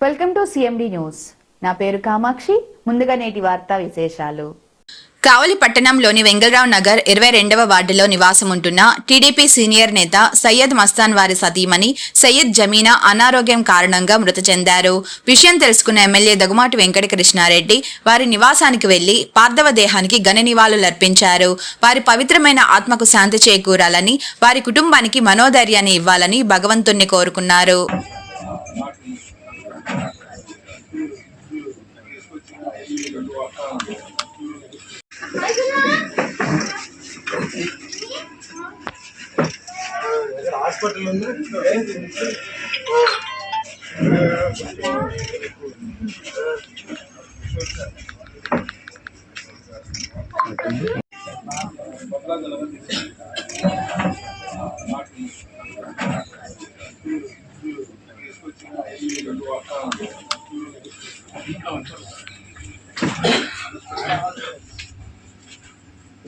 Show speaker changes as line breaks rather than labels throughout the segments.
Welcome to CMD news. నా పేరు కామాక్షి. ముందుగా నేటి వార్తా విశేషాలు.
కావలి పట్టణంలోని వెంగళరావు నగర్ 22వ వార్డులో నివాసం ఉంటున్న టీడీపీ సీనియర్ నేత సయ్యద్ మస్తాన్ వారి సతీమణి సయ్యద్ జమీనా అనారోగ్యం కారణంగా మృతి చెందారు. విషయం తెలుసుకున్న ఎమ్మెల్యే దగుమాటి వెంకటకృష్ణారెడ్డి వారి నివాసానికి వెళ్లి పార్థవ దేహానికి ఘన నివాళులర్పించారు. వారి పవిత్రమైన ఆత్మకు శాంతి చేకూరాలని, వారి కుటుంబానికి మనోధైర్యాన్ని ఇవ్వాలని భగవంతుణ్ణి కోరుకున్నారు.
హాస్పిటల్ ఉంది.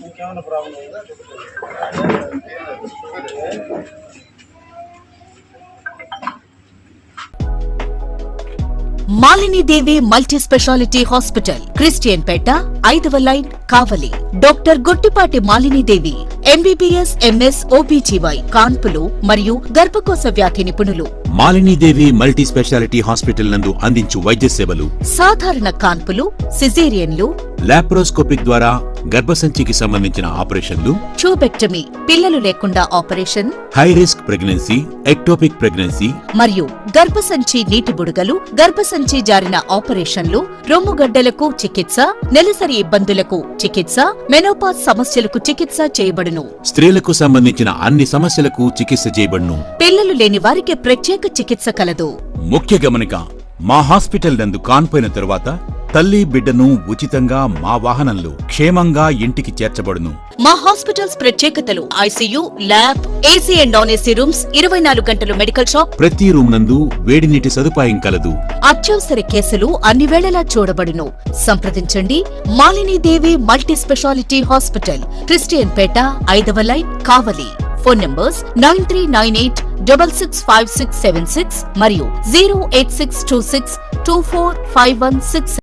ఇంకేమైనా ప్రాబ్లం ఉందా?
Malinidevi multi speciality hospital, Christian Peta, 5వ line, Kavali. Doctor Gottipati Malinidevi MBBS, MS, OBGY, కాన్పులు మరియు గర్భకోశ వ్యాధి నిపుణులు.
మాలినీదేవి మల్టీ స్పెషాలిటీ హాస్పిటల్ నందు అందించు వైద్య సేవలు:
సాధారణ కాన్పులు, సిజేరియన్లు,
లాప్రోస్కోపిక్ ద్వారా గర్భసంచికి సంబంధించిన ఆపరేషన్లు,
ట్యూబెక్టమీ, పిల్లలు లేకుండా operation,
high risk pregnancy, ectopic pregnancy
మరియు గర్భసంచి నీటి బుడగలు, గర్భసంచి జారిన ఆపరేషన్లు, రొమ్ముగడ్డలకు చికిత్స, నెలసరి ఇబ్బందులకు చికిత్స, మెనోపాజ్ సమస్యలకు చికిత్స చేయబడును.
స్త్రీలకు సంబంధించిన అన్ని సమస్యలకు చికిత్స చేయబడును.
పిల్లలు లేని వారికి ప్రత్యేక చికిత్స కలదు.
ముఖ్య గమనిక: మా హాస్పిటల్ నందు కాన్పోయిన తరువాత తల్లి బిడ్డను ఉచితంగా మా వాహనంలో క్షేమంగా ఇంటికి చేర్చబడును.
మా హాస్పిటల్స్ ప్రత్యేకతలు: ICU, lab, AC and non AC rooms, 24 గంటలు మెడికల్ షాప్,
ప్రతి రూమ్ నందు వేడి నీటి సదుపాయం కలదు.
అత్యవసర కేసులు అన్ని వేళలా చూడబడును. సంప్రదించండి. Malinidevi multi speciality hospital, Christian Peta, 5వ లైన్, కావలి. ఫోన్ నంబర్స్ 9398665676 మరియు 08626245166.